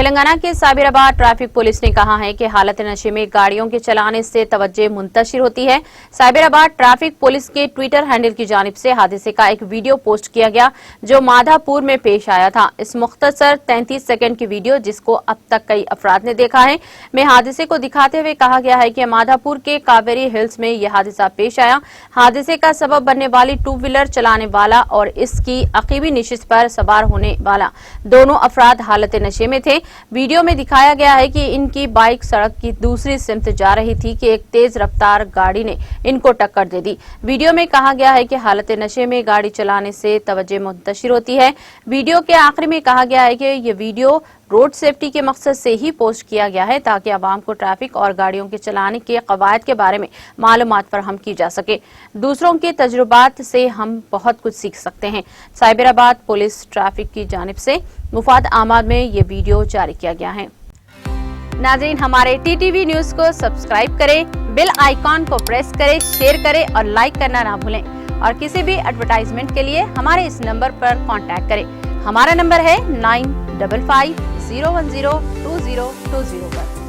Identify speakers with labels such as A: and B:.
A: तेलंगाना के साबिराबाद traffic police ने कहा है कि हालत नशे में गाड़ियों के चलाने से तवज्जो मुंतशिर होती है। साबिराबाद ट्रैफिक पुलिस के ट्विटर हैंडल की जानिब से हादसे का एक वीडियो पोस्ट किया गया जो माधापुर में पेश आया था। इस मुख्तसर 33 सेकंड की वीडियो, जिसको अब तक कई अफराद ने देखा है, में हादसे को दिखाते हुए कहा गया है कि माधापुर के कावेरी हिल्स में यह हादसा पेश आया। हादसे का सबब बनने वाली टू व्हीलर चलाने वाला और इसकी अकीबी नशिस्त पर सवार होने वाला दोनों अफराद हालत नशे में थे। वीडियो में दिखाया गया है कि इनकी बाइक सड़क की दूसरी सिमत जा रही थी कि एक तेज रफ्तार गाड़ी ने इनको टक्कर दे दी। वीडियो में कहा गया है कि हालत नशे में गाड़ी चलाने से तवज्जो मुंतशिर होती है। वीडियो के आखिर में कहा गया है कि ये वीडियो रोड सेफ्टी के मकसद से ही पोस्ट किया गया है ताकि आवाम को ट्रैफिक और गाड़ियों के चलाने के कवायद के बारे में मालूमात फराहम की जा सके। दूसरों के तजुर्बात से हम बहुत कुछ सीख सकते हैं। साइबराबाद पुलिस ट्रैफिक की जानिब से मुफाद आमाद में ये वीडियो जारी किया गया है। नाज़रीन, हमारे टीटीवी न्यूज को सब्सक्राइब करें, बेल आइकॉन को प्रेस करें, शेयर करें और लाइक करना ना भूलें। और किसी भी एडवर्टाइजमेंट के लिए हमारे इस नंबर पर कांटेक्ट करें। हमारा नंबर है 9550102020 पर।